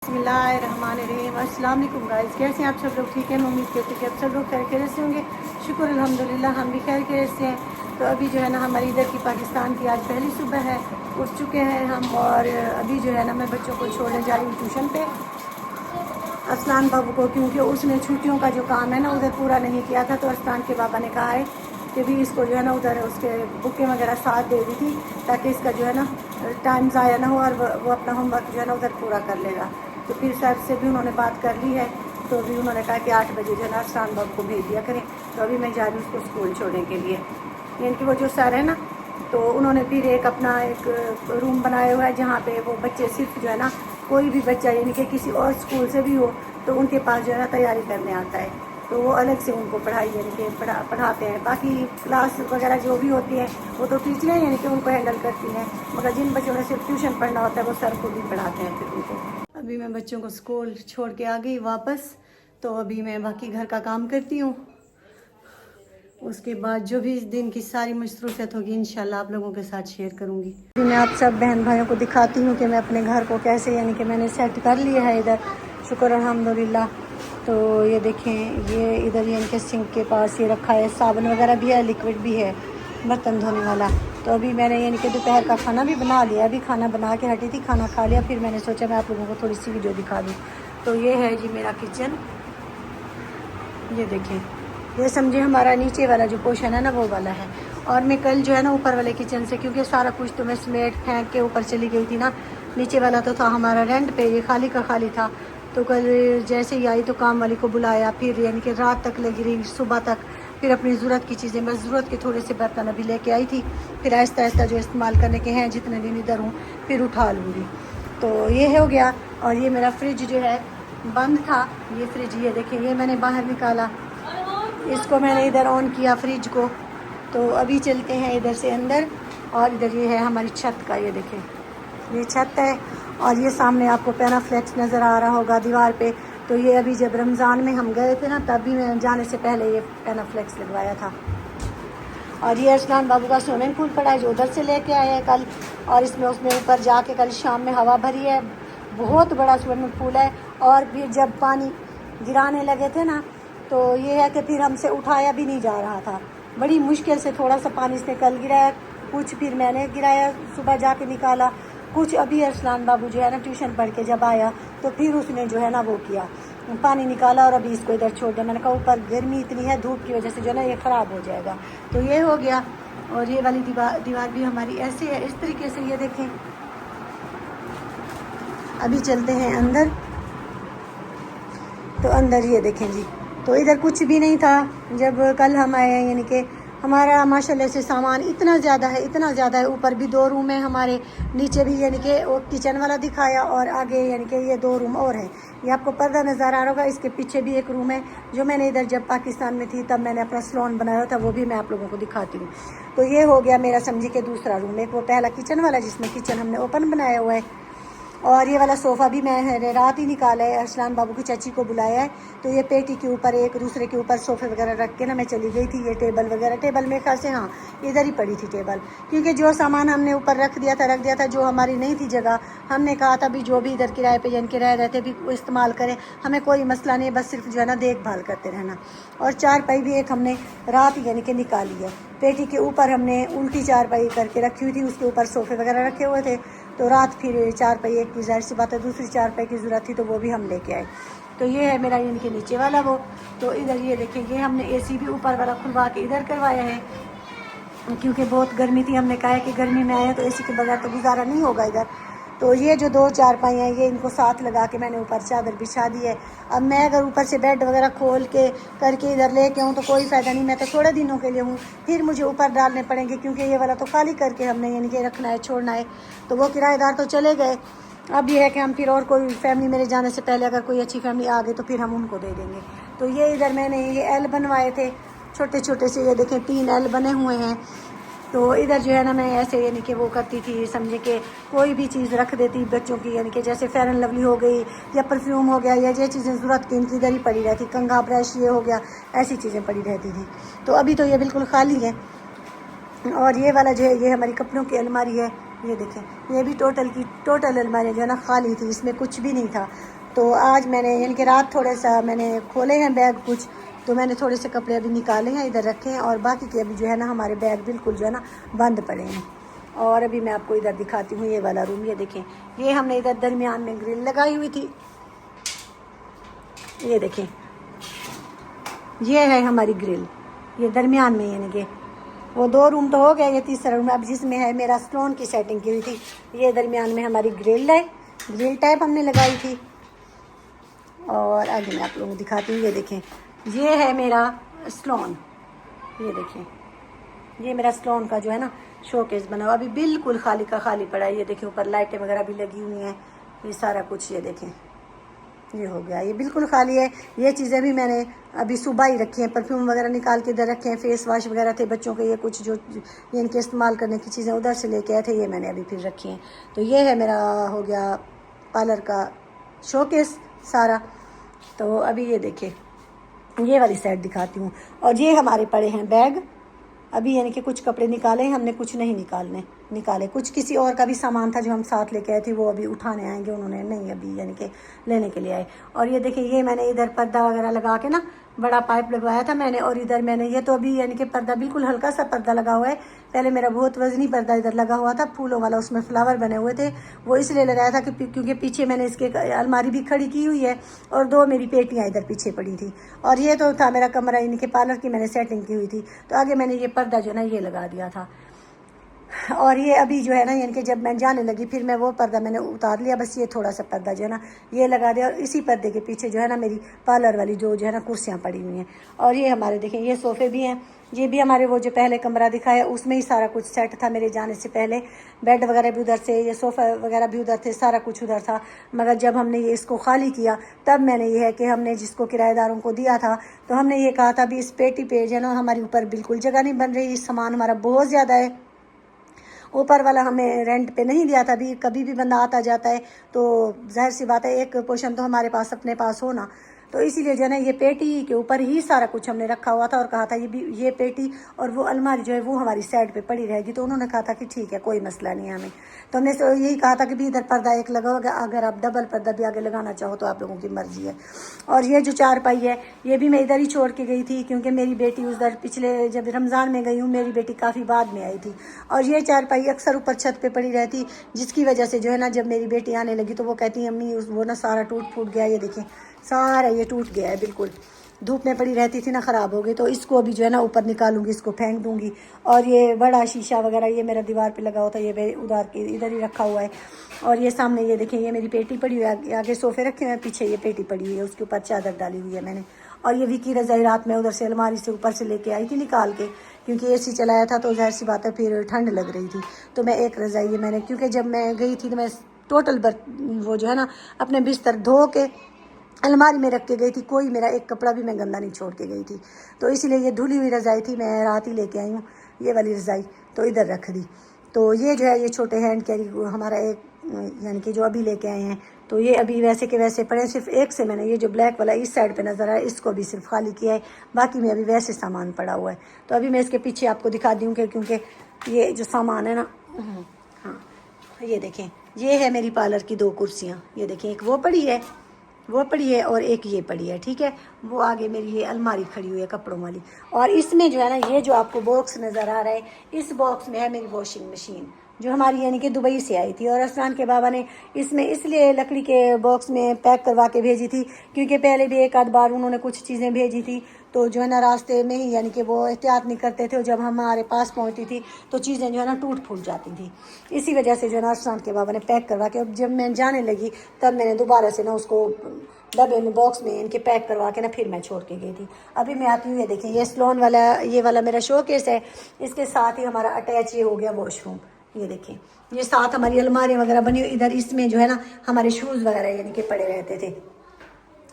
बिस्मिल्लाहिर्रहमानिर्रहीम। अस्सलाम वालेकुम गाइस, कैसे हैं आप सब लोग? ठीक है, मैं उम्मीद करती हूँ कि आप सब लोग खैर से होंगे। शुक्र अल्हम्दुलिल्लाह, हम भी खैर से हैं। तो अभी जो है ना हमारी इधर की पाकिस्तान की आज पहली सुबह है, उठ चुके हैं हम। और अभी जो है ना मैं बच्चों को छोड़ने जा रही हूँ ट्यूशन पे, असलान बाबू को, क्योंकि उसने छुट्टियों का जो काम है ना उधर पूरा नहीं किया था। तो असलान के बाबा ने कहा है कि भी इसको जो है ना उधर उसके बुकें वगैरह साथ दे दी थी, ताकि इसका जो है ना टाइम ज़ाया ना हो और वो अपना होमवर्क जो है ना उधर पूरा कर लेगा। तो फिर सर से भी उन्होंने बात कर ली है, तो अभी उन्होंने कहा कि 8 बजे जो है ना असलान बाबू को भेज दिया करें। तो अभी मैं जा रही हूँ उसको स्कूल छोड़ने के लिए। यानी कि वो जो सर है ना, तो उन्होंने फिर एक अपना एक रूम बनाया हुआ है, जहाँ पे वो बच्चे सिर्फ जो है ना कोई भी बच्चा यानी कि किसी और स्कूल से भी हो तो उनके पास जो है ना तैयारी करने आता है, तो वो अलग से उनको पढ़ाई यानी कि पढ़ाते हैं। बाकी क्लास वगैरह जो भी होती है वो तो टीचरें यानी कि उनको हैंडल करती हैं, मगर जिन बच्चों ने सिर्फ ट्यूशन पढ़ना होता है वो सर को भी पढ़ाते हैं फिर उनको। अभी मैं बच्चों को स्कूल छोड़ के आ गई वापस, तो अभी मैं बाकी घर का काम करती हूँ। उसके बाद जो भी इस दिन की सारी मसरूफियत होगी इंशाल्लाह आप लोगों के साथ शेयर करूँगी। मैं आप सब बहन भाइयों को दिखाती हूँ कि मैं अपने घर को कैसे यानी कि मैंने सेट कर लिया है इधर, शुक्र अल्हम्दुलिल्लाह। तो ये देखें, ये इधर यानी कि सिंक के पास ये रखा है, साबुन वगैरह भी है, लिक्विड भी है बर्तन धोने वाला। तो अभी मैंने यानी कि दोपहर का खाना भी बना लिया, अभी खाना बना के हटी थी, खाना खा लिया, फिर मैंने सोचा मैं आप लोगों को थोड़ी सी वीडियो दिखा दूँ। तो ये है जी मेरा किचन, ये देखें, ये समझे हमारा नीचे वाला जो पोर्शन है ना वो वाला है। और मैं कल जो है ना ऊपर वाले किचन से, क्योंकि सारा कुछ तो मैं समेट फेंक के ऊपर चली गई थी ना, नीचे वाला तो था हमारा रेंट पे, ये खाली का खाली था। तो कल जैसे ही आई तो काम वाली को बुलाया, फिर यानी कि रात तक लगी रही, सुबह तक। फिर अपनी ज़रूरत की चीज़ें, बस ज़रूरत के थोड़े से बर्तन अभी लेके आई थी, फिर आहिस्ता आहिस्ता जो इस्तेमाल करने के हैं जितने दिन इधर हूँ फिर उठा लूँगी। तो ये हो गया। और ये मेरा फ्रिज जो है बंद था, ये फ्रिज ये देखिए, ये मैंने बाहर निकाला, इसको मैंने इधर ऑन किया फ्रिज को। तो अभी चलते हैं इधर से अंदर। और इधर ये है हमारी छत का, ये देखें, ये छत है। और ये सामने आपको पैनाफ्लेक्स नज़र आ रहा होगा दीवार पे। तो ये अभी जब रमज़ान में हम गए थे ना, तब भी मैं जाने से पहले ये पैनाफ्लेक्स लगवाया था। और ये असलान बाबू का स्विमिंग पूल पड़ा है जो उधर से लेके आए हैं कल, और इसमें उसमें ऊपर जाके कल शाम में हवा भरी है। बहुत बड़ा स्विमिंग पूल है। और फिर जब पानी गिराने लगे थे ना, तो ये है कि फिर हमसे उठाया भी नहीं जा रहा था, बड़ी मुश्किल से थोड़ा सा पानी इसने कल गिराया, कुछ फिर मैंने गिराया, सुबह जाके निकाला कुछ। अभी अरसलान बाबू जो है ना ट्यूशन पढ़ के जब आया तो फिर उसने जो है ना वो किया, पानी निकाला और अभी इसको इधर छोड़ दिया। मैंने कहा ऊपर गर्मी इतनी है, धूप की वजह से जो है ना ये ख़राब हो जाएगा। तो ये हो गया। और ये वाली दीवार भी हमारी ऐसे है, इस तरीके से, ये देखें। अभी चलते हैं अंदर। तो अंदर ये देखें जी, तो इधर कुछ भी नहीं था जब कल हम आए हैं, यानी कि हमारा माशाल्लाह से सामान इतना ज़्यादा है, इतना ज़्यादा है। ऊपर भी 2 रूम है हमारे, नीचे भी यानी कि वो किचन वाला दिखाया, और आगे यानी कि ये 2 रूम और हैं। ये आपको पर्दा नज़र आ रहा होगा, इसके पीछे भी एक रूम है जो मैंने इधर जब पाकिस्तान में थी तब मैंने अपना सलोन बनाया था, वो भी मैं आप लोगों को दिखाती हूँ। तो ये हो गया मेरा समझिए कि दूसरा रूम। एक वो पहला किचन वाला जिसमें किचन हमने ओपन बनाया हुआ है। और ये वाला सोफ़ा भी मैं रात ही निकाला है, अरसलान बाबू की चाची को बुलाया है। तो ये पेटी के ऊपर एक दूसरे के ऊपर सोफ़े वगैरह रख के ना मैं चली गई थी। ये टेबल वगैरह, टेबल मेरे ख्याल से हाँ इधर ही पड़ी थी टेबल, क्योंकि जो सामान हमने ऊपर रख दिया था, जो हमारी नहीं थी जगह, हमने कहा था भी जो भी इधर किराए पे जन के रह रहे थे भी इस्तेमाल करें, हमें कोई मसला नहीं, बस सिर्फ जो है ना देखभाल करते रहना। और चारपाई भी एक हमने रात यानी कि निकाली है। पेटी के ऊपर हमने उल्टी चारपाई करके रखी हुई थी, उसके ऊपर सोफ़े वगैरह रखे हुए थे। तो रात फिर चारपाई एक की ज़ाहिर सी बात है, दूसरी चारपाई की ज़रूरत थी तो वो भी हम लेके आए। तो ये है मेरा यानी कि नीचे वाला वो। तो इधर ये देखेंगे, हमने एसी भी ऊपर वाला खुलवा के इधर करवाया है, क्योंकि बहुत गर्मी थी। हमने कहा है कि गर्मी में आए हैं तो एसी के बगैर तो गुजारा नहीं होगा इधर। तो ये जो 2 चारपाई हैं ये इनको साथ लगा के मैंने ऊपर चादर बिछा दी है। अब मैं अगर ऊपर से बेड वगैरह खोल के करके इधर लेके आऊँ तो कोई फ़ायदा नहीं, मैं तो थोड़े दिनों के लिए हूँ, फिर मुझे ऊपर डालने पड़ेंगे, क्योंकि ये वाला तो खाली करके हमने यानी कि रखना है, छोड़ना है। तो वो किराएदार तो चले गए, अब ये है कि हम फिर और कोई फैमिली मेरे जाने से पहले अगर कोई अच्छी फैमिली आ गई तो फिर हम उनको दे देंगे। तो ये इधर मैंने ये एल बनवाए थे छोटे छोटे से, ये देखें 3 एल बने हुए हैं। तो इधर जो है ना मैं ऐसे यानी कि वो करती थी, समझे कि कोई भी चीज़ रख देती बच्चों की, यानी कि जैसे फेयर एंड लवली हो गई या परफ्यूम हो गया, या ये चीज़ें ज़रूरत की इनकी इधर ही पड़ी रहती, कंघा ब्रश ये हो गया, ऐसी चीज़ें पड़ी रहती थी। तो अभी तो ये बिल्कुल खाली है। और ये वाला जो है ये हमारी कपड़ों की अलमारी है, ये देखें, ये भी टोटल अलमारी जो है ना खाली थी, इसमें कुछ भी नहीं था। تو آج میں نے یعنی کہ رات تھوڑے سا میں نے کھولے ہیں بیگ کچھ، تو میں نے تھوڑے سے کپڑے ابھی نکالے ہیں ادھر رکھے ہیں، اور باقی کے ابھی جو ہے نا ہمارے بیگ بالکل جو ہے نا بند پڑے ہیں۔ اور ابھی میں آپ کو ادھر دکھاتی ہوں یہ والا روم، یہ دیکھیں یہ ہم نے ادھر درمیان میں گرل لگائی ہوئی تھی، یہ دیکھیں یہ ہے ہماری گرل، یہ درمیان میں یعنی کہ وہ 2 روم تو ہو گیا، یہ تیسرا روم اب جس میں ہے میرا سلون کی سیٹنگ کی ہوئی تھی، یہ درمیان میں ہماری گرل ہے، گرل ٹائپ ہم نے لگائی تھی۔ اور آگے میں آپ لوگوں کو دکھاتی ہوں، یہ دیکھیں یہ ہے میرا سلون، یہ دیکھیں یہ میرا سلون کا جو ہے نا شو کیس بنا ہوا، ابھی بالکل خالی کا خالی پڑا ہے، یہ دیکھیں اوپر لائٹیں وغیرہ بھی لگی ہوئی ہیں، یہ سارا کچھ یہ دیکھیں یہ ہو گیا، یہ بالکل خالی ہے۔ یہ چیزیں بھی میں نے ابھی صبح ہی رکھی ہیں، پرفیوم وغیرہ نکال کے ادھر رکھے ہیں، فیس واش وغیرہ تھے بچوں کے، یہ کچھ جو ان کے استعمال کرنے کی چیزیں ادھر سے لے کے آئے تھے، یہ میں نے ابھی پھر رکھی ہیں۔ تو یہ ہے میرا ہو گیا پارلر کا شو کیس سارا۔ تو ابھی یہ دیکھیں یہ والی سائڈ دکھاتی ہوں، اور یہ ہمارے پڑے ہیں بیگ ابھی، یعنی کہ کچھ کپڑے نکالے ہیں ہم نے، کچھ نہیں نکالے، کچھ کسی اور کا بھی سامان تھا جو ہم ساتھ لے کے آئے تھے، وہ ابھی اٹھانے آئیں گے، انہوں نے نہیں ابھی یعنی کہ لینے کے لیے آئے۔ اور یہ دیکھیں یہ میں نے ادھر پردہ وغیرہ لگا کے نا بڑا پائپ لگوایا تھا میں نے، اور ادھر میں نے یہ تو ابھی یعنی کہ پردہ بالکل ہلکا سا پردہ لگا ہوا ہے، پہلے میرا بہت وزنی پردہ ادھر لگا ہوا تھا پھولوں والا، اس میں فلاور بنے ہوئے تھے، وہ اس لیے لگایا تھا کہ کیونکہ پیچھے میں نے اس کے الماری بھی کھڑی کی ہوئی ہے، اور 2 میری پیٹیاں ادھر پیچھے پڑی تھی، اور یہ تو تھا میرا کمرہ یعنی کہ پارلر کی میں نے سیٹنگ کی ہوئی تھی، تو آگے میں نے یہ پردہ جو ہے نا یہ لگا دیا تھا۔ اور یہ ابھی جو ہے نا یعنی کہ جب میں جانے لگی پھر میں وہ پردہ میں نے اتار لیا، بس یہ تھوڑا سا پردہ جو ہے نا یہ لگا دیا، اور اسی پردے کے پیچھے جو ہے نا میری پارلر والی جو ہے نا کرسیاں پڑی ہوئی ہیں، اور یہ ہمارے دیکھیں یہ صوفے بھی ہیں، یہ بھی ہمارے وہ جو پہلے کمرہ دکھایا اس میں ہی سارا کچھ سیٹ تھا میرے جانے سے پہلے، بیڈ وغیرہ بھی ادھر سے، یہ صوفہ وغیرہ بھی ادھر تھے، سارا کچھ ادھر تھا، مگر جب ہم نے یہ اس کو خالی کیا تب میں نے یہ ہے کہ ہم نے جس کو کرایہ داروں کو دیا تھا تو ہم نے یہ کہا تھا بھی اس پیٹی پہ جو ہے نا ہماری اوپر بالکل جگہ نہیں بن رہی، سامان ہمارا بہت زیادہ ہے، اوپر والا ہمیں رینٹ پہ نہیں دیا تھا، بھی کبھی بھی بندہ آتا جاتا ہے تو ظاہر سی بات ہے ایک پورشن تو ہمارے پاس اپنے پاس ہونا، تو اسی لیے جو ہے نا یہ پیٹی کے اوپر ہی سارا کچھ ہم نے رکھا ہوا تھا، اور کہا تھا یہ پیٹی اور وہ الماری جو ہے وہ ہماری سائڈ پہ پڑی رہے گی، تو انہوں نے کہا تھا کہ ٹھیک ہے کوئی مسئلہ نہیں ہے ہمیں، تو ہم نے یہی کہا تھا کہ بھی ادھر پردہ ایک لگا ہوگا، اگر آپ ڈبل پردہ بھی آگے لگانا چاہو تو آپ لوگوں کی مرضی ہے۔ اور یہ جو چارپائی ہے یہ بھی میں ادھر ہی چھوڑ کے گئی تھی، کیونکہ میری بیٹی ادھر پچھلے جب رمضان میں گئی ہوں میری بیٹی کافی بعد میں آئی تھی، اور یہ چارپائی اکثر اوپر چھت پہ پڑی رہتی، جس کی وجہ سے جو ہے نا جب میری بیٹی آنے لگی تو وہ کہتی ہیں امی وہ نا سارا ٹوٹ پھوٹ گیا، یہ دیکھیں سارا یہ ٹوٹ گیا ہے بالکل، دھوپ میں پڑی رہتی تھی نا خراب ہو گئی، تو اس کو ابھی جو ہے نا اوپر نکالوں گی، اس کو پھینک دوں گی۔ اور یہ بڑا شیشہ وغیرہ یہ میرا دیوار پہ لگا ہوتا ہے، یہ ادھر ہی رکھا ہوا ہے، اور یہ سامنے یہ دیکھیں یہ میری پیٹی پڑی ہوئی ہے، آگے صوفے رکھے ہوئے ہیں، پیچھے یہ پیٹی پڑی ہوئی ہے، اس کے اوپر چادر ڈالی ہوئی ہے میں نے، اور یہ وکی رضائی رات میں ادھر سے الماری سے اوپر سے لے کے آئی تھی نکال کے، کیونکہ اے سی چلایا تھا تو ظاہر سی بات ہے پھر ٹھنڈ لگ رہی تھی، تو میں ایک رضائی میں نے، کیونکہ جب میں گئی تھی تو میں ٹوٹل وہ جو ہے نا اپنے بستر دھو کے الماری میں رکھ کے گئی تھی، کوئی میرا ایک کپڑا بھی میں گندا نہیں چھوڑ کے گئی تھی، تو اسی لیے یہ دھلی ہوئی رضائی تھی، میں رات ہی لے کے آئی ہوں یہ والی رضائی، تو ادھر رکھ دی۔ تو یہ جو ہے یہ چھوٹے ہینڈ کیری ہمارا ایک یعنی کہ جو ابھی لے کے آئے ہیں، تو یہ ابھی ویسے کے ویسے پڑے، صرف ایک سے میں نے یہ جو بلیک والا اس سائڈ پہ نظر آیا اس کو بھی صرف خالی کیا ہے، باقی میں ابھی ویسے سامان پڑا ہوا ہے، تو ابھی میں اس کے پیچھے آپ کو دکھا دوں کہ کیونکہ یہ جو سامان ہے نا، ہاں یہ دیکھیں یہ ہے میری پارلر کی 2 کرسیاں، یہ دیکھیں ایک وہ پڑی ہے اور ایک یہ پڑی ہے، ٹھیک ہے، وہ آگے میری یہ الماری کھڑی ہوئی ہے کپڑوں والی، اور اس میں جو ہے نا یہ جو آپ کو باکس نظر آ رہا ہے اس باکس میں ہے میری واشنگ مشین جو ہماری یعنی کہ دبئی سے آئی تھی، اور اسران کے بابا نے اس میں اس لیے لکڑی کے باکس میں پیک کروا کے بھیجی تھی کیونکہ پہلے بھی ایک آدھ بار انہوں نے کچھ چیزیں بھیجی تھی تو جو ہے نا راستے میں ہی یعنی کہ وہ احتیاط نہیں کرتے تھے، اور جب ہمارے پاس پہنچتی تھی تو چیزیں جو ہے نا ٹوٹ پھوٹ جاتی تھیں، اسی وجہ سے جو ہے نا اسران کے بابا نے پیک کروا کے، جب میں جانے لگی تب میں نے دوبارہ سے نا اس کو ڈبے میں باکس میں ان کے پیک کروا کے نا پھر میں چھوڑ کے گئی تھی۔ ابھی میں آتی ہوں، یہ دیکھیں یہ سلون والا یہ والا میرا شو کیس ہے، اس کے ساتھ ہی ہمارا اٹیچ یہ ہو گیا واش روم، یہ دیکھیں یہ ساتھ ہماری الماریاں وغیرہ بنی ہوئی، ادھر اس میں جو ہے نا ہمارے شوز وغیرہ یعنی کہ پڑے رہتے تھے،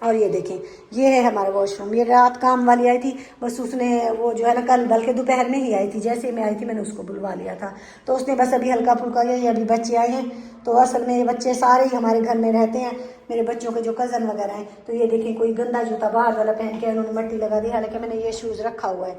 اور یہ دیکھیں یہ ہے ہمارا واش روم، یہ رات کام والی آئی تھی، بس اس نے وہ جو ہے نا کل بلکہ دوپہر میں ہی آئی تھی، جیسے میں آئی تھی میں نے اس کو بلوا لیا تھا، تو اس نے بس ابھی ہلکا پھلکا یہ ابھی بچے آئے ہیں تو اصل میں یہ بچے سارے ہی ہمارے گھر میں رہتے ہیں، میرے بچوں کے جو کزن وغیرہ ہیں، تو یہ دیکھیں کوئی گندا جوتا باہر والا پہن کے انہوں نے مٹی لگا دی، حالانکہ میں نے یہ شوز رکھا ہوا ہے۔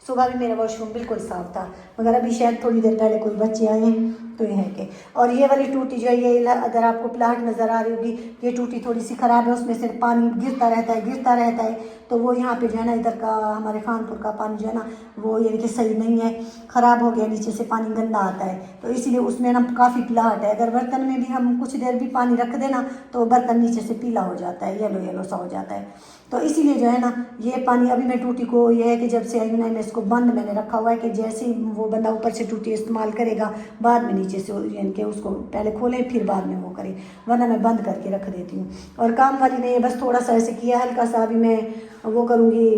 صبح بھی میرا واش روم بالکل صاف تھا، مگر ابھی شاید تھوڑی دیر پہلے کوئی بچے آئے ہیں تو یہ ہے کہ، اور یہ والی ٹوٹی جو ہے، یہ اگر آپ کو پلاٹ نظر آ رہی ہوگی، یہ ٹوٹی تھوڑی سی خراب ہے، اس میں سے پانی گرتا رہتا ہے، تو وہ یہاں پہ جو ہے نا ادھر کا ہمارے خان پور کا پانی جو ہے نا وہ یعنی کہ صحیح نہیں ہے، خراب ہو گیا، نیچے سے پانی گندا آتا ہے، تو اسی لیے اس میں نا کافی پلاٹ ہے، اگر برتن میں بھی ہم کچھ دیر بھی پانی رکھ دینا تو برتن نیچے سے پیلا ہو جاتا ہے، یلو سا ہو جاتا ہے، تو اسی لیے جو ہے نا یہ پانی ابھی میں ٹوٹی کو یہ ہے کہ جب سے آئی میں اس کو بند میں نے رکھا ہوا ہے کہ جیسے ہی وہ بندہ اوپر سے ٹوٹی استعمال کرے گا بعد میں نیچے سے یعنی کہ اس کو پہلے کھولیں پھر بعد میں وہ کرے، ورنہ میں بند کر کے رکھ دیتی ہوں۔ اور کام والی نے یہ بس تھوڑا سا ایسے کیا، ہلکا سا ابھی میں وہ کروں گی،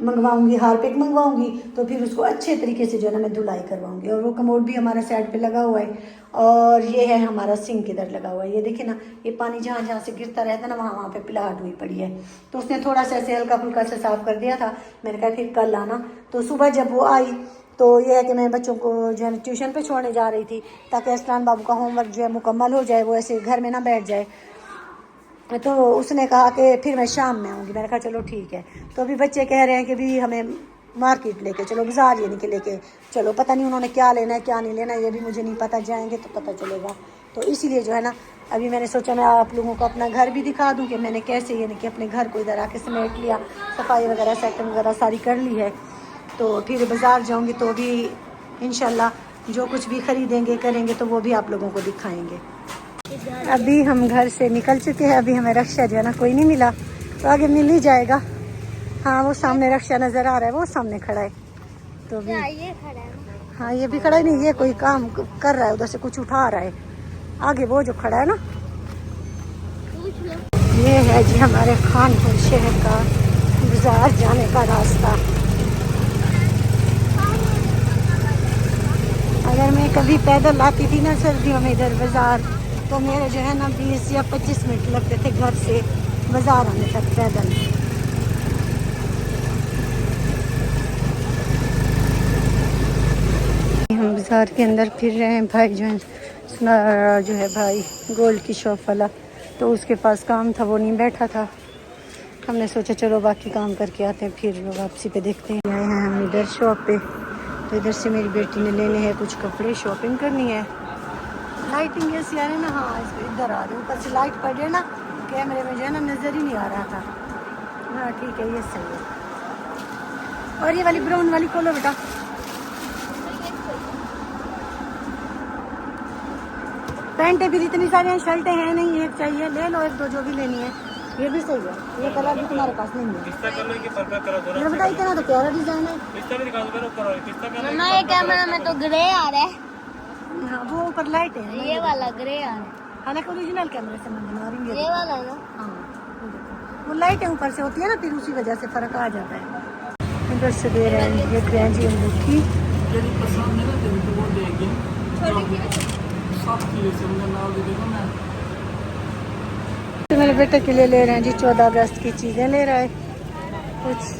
منگواؤں گی، ہارپک منگواؤں گی، تو پھر اس کو اچھے طریقے سے جو ہے نا میں دھلائی کرواؤں گی۔ اور وہ کموڈ بھی ہمارا سائڈ پہ لگا ہوا ہے، اور یہ ہے ہمارا سنک ادھر لگا ہوا ہے، یہ دیکھیں نا یہ پانی جہاں جہاں سے گرتا رہتا ہے نا وہاں پہ پلاٹ ہوئی پڑی ہے، تو اس نے تھوڑا سا ایسے ہلکا پھلکا سے صاف کر دیا تھا، میں نے کہا پھر کل آنا۔ تو صبح جب وہ آئی تو یہ ہے کہ میں بچوں کو جو ہے ٹیوشن پہ چھوڑنے جا رہی تھی تاکہ اسلان بابو کا ہوم ورک جو ہے مکمل ہو جائے، وہ ایسے گھر میں نہ بیٹھ جائے، تو اس نے کہا کہ پھر میں شام میں آؤں گی، میں نے کہا چلو ٹھیک ہے۔ تو ابھی بچے کہہ رہے ہیں کہ بھی ہمیں مارکیٹ لے کے چلو، بازار یعنی کہ لے کے چلو، پتہ نہیں انہوں نے کیا لینا ہے کیا نہیں لینا ہے، یہ بھی مجھے نہیں پتہ، جائیں گے تو پتہ چلے گا۔ تو اسی لیے جو ہے نا ابھی میں نے سوچا میں آپ لوگوں کو اپنا گھر بھی دکھا دوں کہ میں نے کیسے یعنی کہ اپنے گھر کو ادھر آ کے سمیٹ لیا، صفائی وغیرہ سیٹنگ وغیرہ ساری کر لی ہے، تو پھر بازار جاؤں گی تو بھی انشاءاللہ جو کچھ بھی خریدیں گے کریں گے تو وہ بھی آپ لوگوں کو دکھائیں گے۔ ابھی ہم گھر سے نکل چکے ہیں، ابھی ہمیں رکشا جو ہے نا کوئی نہیں ملا، تو آگے مل ہی جائے گا۔ ہاں وہ سامنے رکشا نظر آ رہا ہے، وہ سامنے کھڑا ہے، تو بھی ہاں یہ بھی کھڑا ہے، نہیں یہ کوئی کام کر رہا ہے، ادھر سے کچھ اٹھا رہا ہے، آگے وہ جو کھڑا ہے نا۔ یہ ہے جی ہمارے خان پور شہر کا بازار جانے کا راستہ۔ اگر میں کبھی پیدل آتی تھی نا سردیوں میں ادھر بازار، تو میرے جو ہے نا 20 یا 25 منٹ لگتے تھے گھر سے بازار آنے تک پیدل۔ ہم بازار کے اندر پھر رہے ہیں، بھائی جو ہے بھائی گولڈ کی شاپ والا، تو اس کے پاس کام تھا وہ نہیں بیٹھا تھا، ہم نے سوچا چلو باقی کام کر کے آتے ہیں، پھر واپسی پہ دیکھتے ہیں۔ آئے ہیں ہم ادھر شاپ پہ، تو ادھر سے میری بیٹی نے لینے ہیں کچھ کپڑے، شاپنگ کرنی ہے۔ لائٹنگ ایسی آ رہی ہے نا، ہاں اس پہ ادھر آ رہی ہے، اوپر سے لائٹ پڑ رہی ہے نا، کیمرے میں جو ہے نا نظر ہی نہیں آ رہا تھا۔ ہاں ٹھیک ہے یہ صحیح ہے۔ اور یہ والی براؤن والی کھولو بیٹا۔ پینٹیں بھی اتنی ساری ہیں، شرٹیں ہیں نہیں، ایک چاہیے، لے لو ایک دو جو بھی لینی ہے، یہ بھی صحیح ہے، یہ کلر بھی تمہارے پاس نہیں ہے۔ میرا بیٹا اتنا تو پیارا ڈیزائن ہے۔ یہ کیمرہ میں تو گرے آ رہا ہے، ہاں وہ اوپر لائٹ ہے، یہ والا گرے آ رہا ہے، حالانکہ اوریجنل کیمرے سے میں بنا رہی ہوں۔ یہ والا نا، ہاں وہ لائٹیں اوپر سے ہوتی ہے نا، پھر اسی وجہ سے فرق آ جاتا ہے۔ ادھر سے دے رہے ہیں یہ گرینجی انگوٹھی، میرے بیٹے کے لیے لے رہے ہیں جی، 14 اگست کی چیزیں لے رہا ہے کچھ۔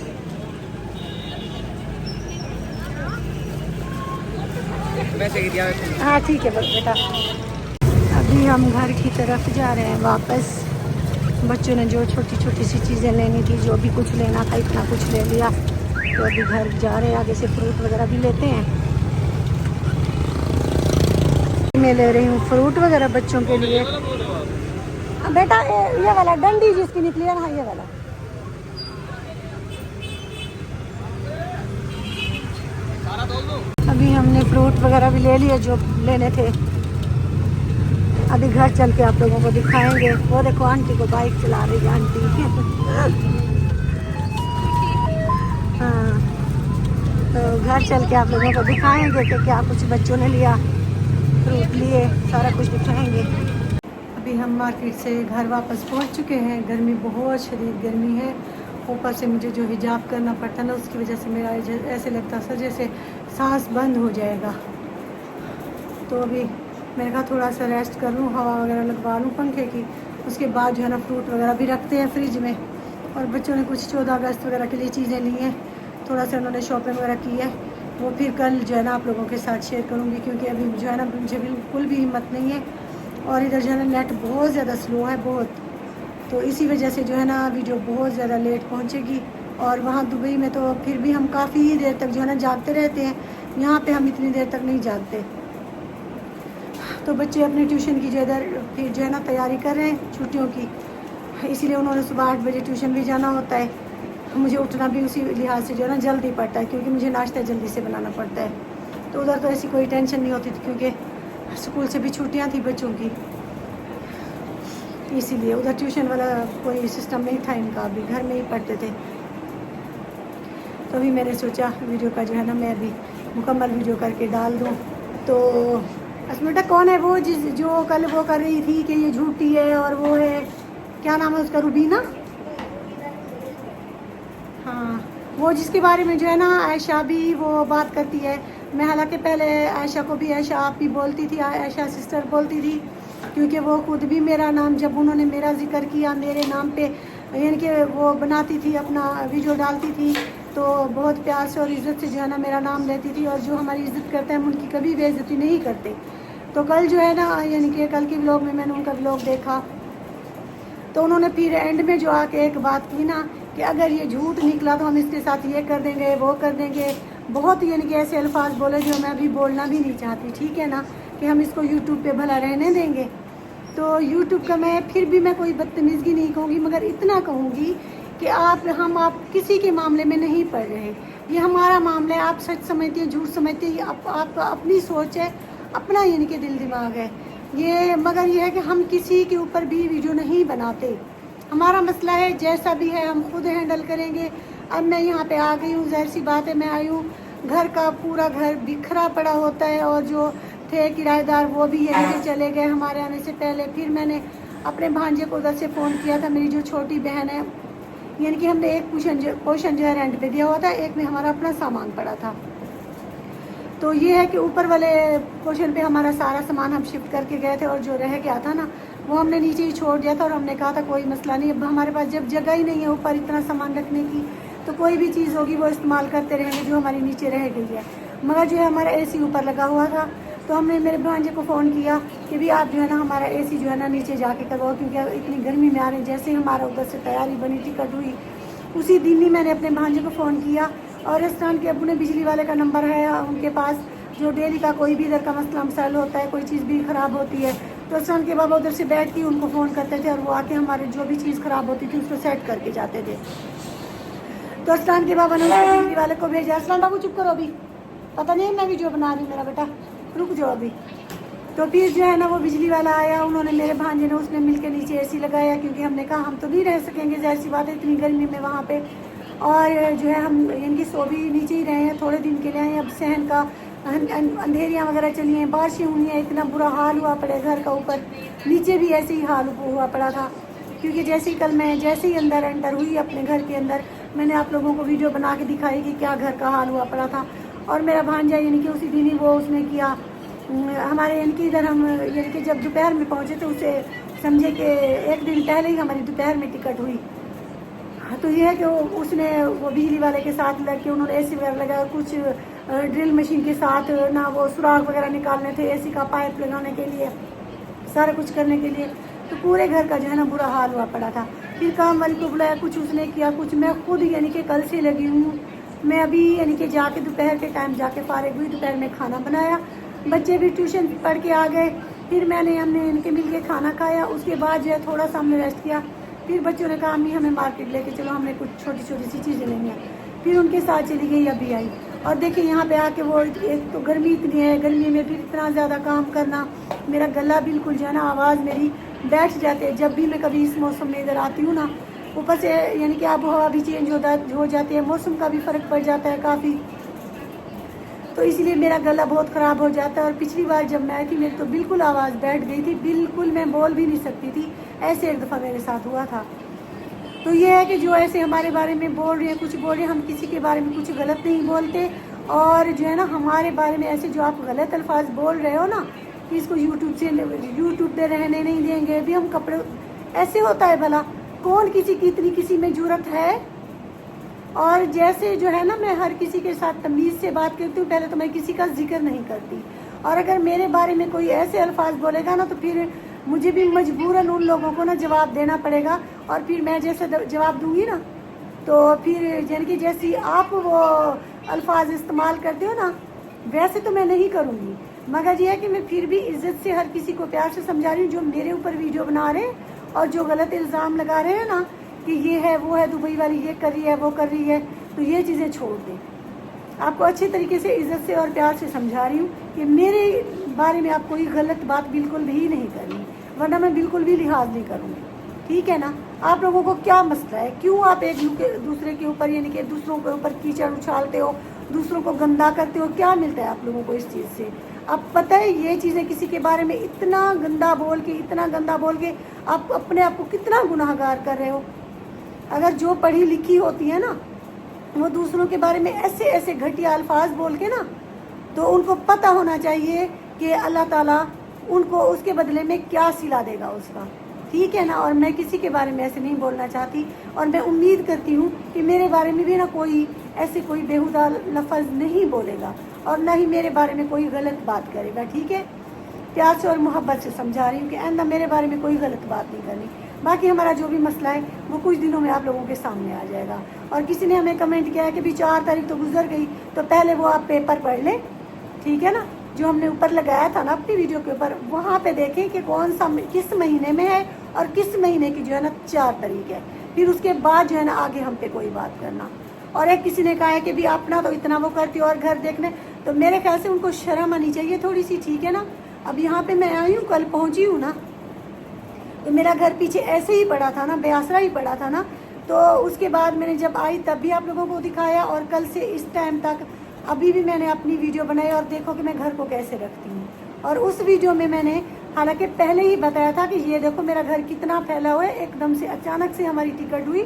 ہاں ٹھیک ہے بیٹا۔ ابھی ہم گھر کی طرف جا رہے ہیں واپس، بچوں نے جو چھوٹی چھوٹی سی چیزیں لینی تھی، جو بھی کچھ لینا تھا اتنا کچھ لے لیا، تو ابھی گھر جا رہے ہیں، آگے سے فروٹ وغیرہ بھی لیتے ہیں۔ میں لے رہی ہوں فروٹ وغیرہ بچوں کے لیے۔ بیٹا یہ والا ڈنڈی جس کی نکلی ہے نا، یہ والا۔ ابھی ہم نے فروٹ وغیرہ بھی لے لیے جو لینے تھے، ابھی گھر چل کے آپ لوگوں کو دکھائیں گے۔ وہ دیکھو آنٹی کو بائک چلا رہی ہے آنٹی۔ ہاں تو گھر چل کے آپ لوگوں کو دکھائیں گے کہ کیا کچھ بچوں نے لیا، فروٹ لیے، سارا کچھ دکھائیں گے۔ ابھی ہم مارکیٹ سے گھر واپس پہنچ چکے ہیں، گرمی بہت شدید گرمی ہے، اوپر سے مجھے جو حجاب کرنا پڑتا نا اس کی وجہ سے میرا ایسے لگتا تھا جیسے سانس بند ہو جائے گا، تو ابھی میں نے کہا تھوڑا سا ریسٹ کر لوں، ہوا وغیرہ لگوا لوں پنکھے کی، اس کے بعد جو ہے نا فروٹ وغیرہ بھی رکھتے ہیں فریج میں۔ اور بچوں نے کچھ 14 اگست وغیرہ کے لیے چیزیں لی ہیں، تھوڑا سا انہوں نے شاپنگ وغیرہ کی ہے، وہ پھر کل جو ہے نا آپ لوگوں کے ساتھ شیئر کروں گی، کیونکہ ابھی جو ہے نا مجھے بالکل بھی ہمت نہیں ہے और इधर जो है ना नेट बहुत ज़्यादा स्लो है बहुत, तो इसी वजह से जो है ना वीडियो बहुत ज़्यादा लेट पहुंचेगी। और वहाँ दुबई में तो फिर भी हम काफ़ी देर तक जो है ना जागते रहते हैं, यहाँ पे हम इतनी देर तक नहीं जागते। तो बच्चे अपने ट्यूशन की जो इधर फिर जो है ना तैयारी कर रहे हैं छुट्टियों की, इसीलिए उन्होंने सुबह 8 बजे ट्यूशन भी जाना होता है। मुझे उठना भी उसी लिहाज से जो है ना जल्दी पड़ता है, क्योंकि मुझे नाश्ता जल्दी से बनाना पड़ता है। तो उधर तो ऐसी कोई टेंशन नहीं होती थी, क्योंकि स्कूल से भी छुट्टियां थी बच्चों की, इसीलिए उधर ट्यूशन वाला कोई सिस्टम नहीं था इनका, अभी घर में ही पढ़ते थे। तो अभी मैंने सोचा वीडियो का जो है ना मैं अभी मुकम्मल वीडियो करके डाल दूँ। तो अस्मिता कौन है वो जो कल वो कर रही थी कि ये झूठी है, और वो है क्या नाम है उसका, रुबीना, हाँ, वो जिसके बारे में जो है ना आयशा भी वो बात करती है। मैं हालांकि पहले आयशा को भी आयशा आप भी बोलती थी, आयशा सिस्टर बोलती थी, क्योंकि वो खुद भी मेरा नाम जब उन्होंने मेरा जिक्र किया मेरे नाम पे, यानी कि वो बनाती थी अपना वीडियो डालती थी, तो बहुत प्यार से और इज़्ज़त से जो है ना मेरा नाम लेती थी। और जो हमारी इज़्ज़त करते हैं हम उनकी कभी बेइज्जती नहीं करते। तो कल जो है ना यानी कि कल के व्लॉग में मैंने उनका व्लॉग देखा, तो उन्होंने फिर एंड में जो आके एक बात की ना कि अगर ये झूठ निकला तो हम इसके साथ ये कर देंगे वो कर देंगे, बहुत यानी कि ऐसे अल्फाज बोले जो मैं अभी बोलना भी नहीं चाहती, ठीक है ना, कि हम इसको यूट्यूब पे भला रहने देंगे। तो यूट्यूब का मैं फिर भी मैं कोई बदतमीज़गी नहीं कहूँगी, मगर इतना कहूँगी कि आप किसी के मामले में नहीं पड़ रहे, ये हमारा मामला है। आप सच समझते हैं झूठ समझते हैं, आपका अपनी सोच है, अपना यानी कि दिल दिमाग है ये, मगर ये है कि हम किसी के ऊपर भी वीडियो नहीं बनाते। हमारा मसला है जैसा भी है हम खुद हैंडल करेंगे। अब मैं यहाँ पे आ गई हूँ, ज़ाहिर सी बात है मैं आई हूँ, घर का पूरा घर बिखरा पड़ा होता है, और जो थे किराएदार वो भी यहीं से चले गए हमारे आने से पहले। फिर मैंने अपने भांजे को उधर से फ़ोन किया था, मेरी जो छोटी बहन है, यानी कि हमने एक पोर्शन जो है रेंट पे दिया हुआ था, एक में हमारा अपना सामान पड़ा था। तो ये है कि ऊपर वाले पोर्शन पे हमारा सारा सामान हम शिफ्ट करके गए थे, और जो रह गया था ना वो हमने नीचे ही छोड़ दिया था, और हमने कहा था कोई मसला नहीं, अब हमारे पास जब जगह ही नहीं है ऊपर इतना सामान रखने की, तो कोई भी चीज़ होगी वो इस्तेमाल करते रहेंगे जो हमारी नीचे रह गई है। मगर जो है हमारा एसी ऊपर लगा हुआ था, तो हमने मेरे भांजे को फ़ोन किया कि भी आप जो है ना हमारा एसी जो है ना नीचे जाके करवाओ, क्योंकि इतनी गर्मी में आ रहे हैं। जैसे ही हमारा उधर से तैयारी बनी, टिकट हुई, उसी दिन ही मैंने अपने भांजे को फ़ोन किया, और रेस्टोरेंट के अबू ने बिजली वाले का नंबर है उनके पास, जो डेली का कोई भी इधर का मसला मसाइल होता है, कोई चीज़ भी ख़राब होती है, तो रेस्टोरेंट के बाबा उधर से बैठ के उनको फ़ोन करते थे, और वो आके हमारे जो भी चीज़ ख़राब होती थी उसको सेट करके जाते थे। तो रेस्टोरेंट के बाबा ने बिजली वाले को भेजा। रेस्टोरेंट बाबू चुप करो, अभी पता नहीं मैं वीडियो बना रही हूँ, मेरा बेटा रुक जाओ अभी। तो फिर जो है ना वो बिजली वाला आया, उन्होंने मेरे भांजे ने उसने मिल के नीचे एसी लगाया, क्योंकि हमने कहा हम तो नहीं रह सकेंगे, ज़ाहिर सी बात है इतनी गर्मी में वहाँ पे, और जो है हम इनकी सो भी नीचे ही रहे हैं, थोड़े दिन के लिए आए। अब सहन का अंधेरियाँ वगैरह चली हैं, बारिशें हुई हैं, इतना बुरा हाल हुआ पड़े घर का, ऊपर नीचे भी ऐसे ही हाल हुआ पड़ा था। क्योंकि जैसे ही कल मैं जैसे ही अंदर एंटर हुई अपने घर के अंदर, मैंने आप लोगों को वीडियो बना के दिखाई कि क्या घर का हाल हुआ पड़ा था। और मेरा भांजा यानी कि उसी दिन ही वो उसने किया, हमारे यानी कि इधर हम यानी कि जब दोपहर में पहुँचे तो उसे समझे कि एक दिन पहले ही हमारी दोपहर में टिकट हुई। तो ये है कि उसने वो बिजली वाले के साथ लग के उन्होंने एसी वगैरह लगाया, कुछ ड्रिल मशीन के साथ ना वो सुराख वगैरह निकालने थे एसी का, पाइप लगाने के लिए, सारा कुछ करने के लिए। तो पूरे घर का जो है ना बुरा हाल हुआ पड़ा था। फिर काम वाली को बुलाया, कुछ उसने किया, कुछ मैं खुद यानी कि कल से लगी हूँ। मैं अभी यानी कि जाके दोपहर के टाइम जाके फारिग हुई, दोपहर में खाना बनाया, बच्चे भी ट्यूशन पढ़ के आ गए, फिर हमने इनके मिल के खाना खाया। उसके बाद जो है थोड़ा सा हमने रेस्ट किया, फिर बच्चों ने कहा अम्मी हमें मार्केट लेके चलो, हमने कुछ छोटी छोटी सी चीज़ें लेनी है, फिर उनके साथ चली गई, अभी आई। और देखिए यहाँ पे आके वो एक तो गर्मी इतनी है, गर्मी में फिर इतना ज़्यादा काम करना, मेरा गला बिल्कुल जो है ना आवाज़ मेरी बैठ जाती है जब भी मैं कभी इस मौसम में इधर आती हूँ ना। ऊपर से यानी कि आबो हवा भी चेंज हो जाती है, मौसम का भी फ़र्क पड़ जाता है काफ़ी, तो इसलिए मेरा गला बहुत ख़राब हो जाता है। और पिछली बार जब मैं आई थी मेरी तो बिल्कुल आवाज़ बैठ गई थी, बिल्कुल मैं बोल भी नहीं सकती थी, ऐसे एक दफ़ा मेरे साथ हुआ था। तो ये है कि जो ऐसे हमारे बारे में बोल रहे हैं, कुछ बोल रहे हैं, हम किसी के बारे में कुछ गलत नहीं बोलते। और जो है ना हमारे बारे में ऐसे जो आप गलत अल्फाज बोल रहे हो ना कि इसको यूट्यूब पे रहने नहीं देंगे, अभी हम कपड़े, ऐसे होता है भला, कौन किसी की इतनी किसी में जुर्रत है। और जैसे जो है ना मैं हर किसी के साथ तमीज़ से बात करती हूँ, पहले तो मैं किसी का जिक्र नहीं करती, और अगर मेरे बारे में कोई ऐसे अल्फाज बोलेगा ना तो फिर मुझे भी मजबूरन उन लोगों को ना जवाब देना पड़ेगा। और फिर मैं जैसे जवाब दूंगी ना, तो फिर यानी कि जैसी आप वो अल्फाज इस्तेमाल करते हो ना, वैसे तो मैं नहीं करूँगी, मगर ये है कि मैं फिर भी इज्जत से हर किसी को प्यार से समझा रही हूँ। जो मेरे ऊपर वीडियो बना रहे हैं और जो गलत इल्ज़ाम लगा रहे हैं ना कि ये है वो है, दुबई वाली ये कर रही है वो कर रही है, तो ये चीज़ें छोड़ दें। आपको अच्छे तरीके से इज्जत से और प्यार से समझा रही हूँ कि मेरे बारे में आप कोई गलत बात बिल्कुल भी नहीं करनी, वरना मैं बिल्कुल भी लिहाज नहीं करूँगी, ठीक है ना। आप लोगों को क्या मसला है, क्यों आप एक दूसरे के ऊपर यानी कि दूसरों के ऊपर कीचड़ उछालते हो, दूसरों को गंदा करते हो, क्या मिलता है आप लोगों को इस चीज़ से? अब पता है ये चीज़ें किसी के बारे में इतना गंदा बोल के आप अपने आप को कितना गुनाहगार कर रहे हो। अगर जो पढ़ी लिखी होती है ना, वो दूसरों के बारे में ऐसे ऐसे घटिया अल्फाज बोल के ना, तो उनको पता होना चाहिए कि अल्लाह ताला उनको उसके बदले में क्या सिला देगा उसका, ठीक है ना। और मैं किसी के बारे में ऐसे नहीं बोलना चाहती, और मैं उम्मीद करती हूँ कि मेरे बारे में भी ना कोई ऐसे कोई बेहुदा लफ्ज़ नहीं बोलेगा और ना ही मेरे बारे में कोई गलत बात करेगा, ठीक है। प्यार से और मोहब्बत से समझा रही हूँ कि आइंदा मेरे बारे में कोई गलत बात नहीं करनी। बाकी हमारा जो भी मसला है वो कुछ दिनों में आप लोगों के सामने आ जाएगा। और किसी ने हमें कमेंट किया है कि भी 4 तारीख तो गुजर गई, तो पहले वो आप पेपर पढ़ लें, ठीक है ना। जो हमने ऊपर लगाया था ना अपनी वीडियो के ऊपर, वहाँ पे देखें कि कौन सा किस महीने में है और किस महीने की जो है ना 4 तारीख है, फिर उसके बाद जो है ना आगे हम पे कोई बात करना। और एक किसी ने कहा है कि भी आप ना तो इतना वो करती हो और घर देखने, तो मेरे ख्याल से उनको शर्म आनी चाहिए थोड़ी सी, ठीक है ना। अब यहाँ पे मैं आई हूँ, कल पहुँची हूँ ना, तो मेरा घर पीछे ऐसे ही पड़ा था ना, बेआसरा ही पड़ा था ना। तो उसके बाद मैंने जब आई तब भी आप लोगों को दिखाया, और कल से इस टाइम तक अभी भी मैंने अपनी वीडियो बनाई और देखो कि मैं घर को कैसे रखती हूँ। और उस वीडियो में मैंने हालांकि पहले ही बताया था कि ये देखो मेरा घर कितना फैला हुआ है। एकदम से अचानक से हमारी टिकट हुई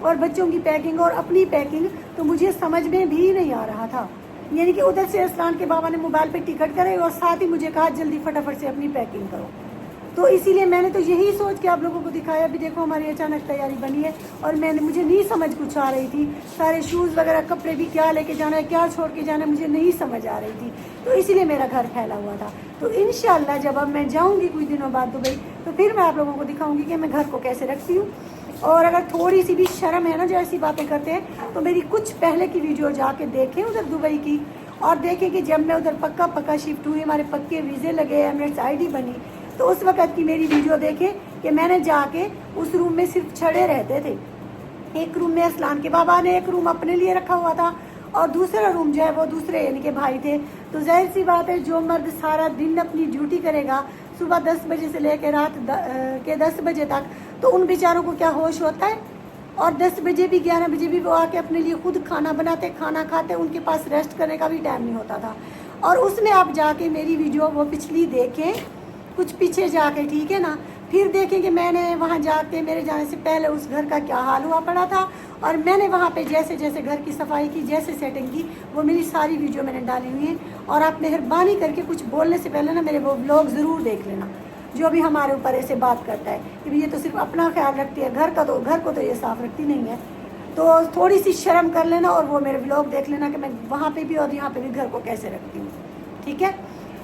और बच्चों की पैकिंग और अपनी पैकिंग, तो मुझे समझ में भी नहीं आ रहा था। यानी कि उधर से असलान के बाबा ने मोबाइल पे टिकट करे और साथ ही मुझे कहा जल्दी फटाफट से अपनी पैकिंग करो। तो इसीलिए मैंने तो यही सोच के आप लोगों को दिखाया। भी देखो हमारी अचानक तैयारी बनी है, और मुझे नहीं समझ कुछ आ रही थी। सारे शूज़ वगैरह कपड़े भी क्या लेके जाना है, क्या छोड़ के जाना है, मुझे नहीं समझ आ रही थी। तो इसीलिए मेरा घर फैला हुआ था। तो इंशाल्लाह जब अब मैं जाऊँगी कुछ दिनों बाद दुबई, तो फिर मैं आप लोगों को दिखाऊँगी कि मैं घर को कैसे रखती हूँ। और अगर थोड़ी सी भी शर्म है ना जो ऐसी बातें करते हैं, तो मेरी कुछ पहले की वीडियो जाके देखें उधर दुबई की, और देखें कि जब मैं उधर पक्का शिफ्ट हुई, हमारे पक्के वीज़े लगे, एमिरेट्स आईडी बनी, तो उस वक़्त की मेरी वीडियो देखें कि मैंने जाके उस रूम में सिर्फ छड़े रहते थे। एक रूम में असलान के बाबा ने एक रूम अपने लिए रखा हुआ था, और दूसरा रूम जो है वो दूसरे यानी के भाई थे। तो जाहिर सी बात है, जो मर्द सारा दिन अपनी ड्यूटी करेगा, सुबह 10 बजे से लेकर रात के 10 बजे तक, तो उन बेचारों को क्या होश होता है। और 10 बजे भी 11 बजे भी वो आके अपने लिए खुद खाना बनाते, खाना खाते, उनके पास रेस्ट करने का भी टाइम नहीं होता था। और उसमें आप जाके मेरी वीडियो वो पिछली देखें, कुछ पीछे जाके, ठीक है ना, फिर देखें कि मैंने वहाँ जाके मेरे जाने से पहले उस घर का क्या हाल हुआ पड़ा था, और मैंने वहाँ पे जैसे जैसे घर की सफाई की, जैसे सेटिंग की, वो मेरी सारी वीडियो मैंने डाली हुई है। और आप मेहरबानी करके कुछ बोलने से पहले ना मेरे वो ब्लॉग ज़रूर देख लेना, जो भी हमारे ऊपर ऐसे बात करता है कि ये तो सिर्फ अपना ख्याल रखती है, घर को तो ये साफ़ रखती नहीं है। तो थोड़ी सी शर्म कर लेना और वो मेरे ब्लॉग देख लेना कि मैं वहाँ पे भी और यहाँ पे भी घर को कैसे रखती हूँ, ठीक है।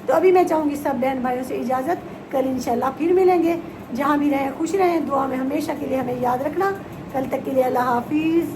तो अभी मैं चाहूँगी सब बहन भाइयों से इजाज़त, कल इंशाल्लाह फिर मिलेंगे। जहाँ भी रहें खुश रहें, दुआ में हमेशा के लिए हमें याद रखना। कल तक के लिए अल्लाह हाफिज़।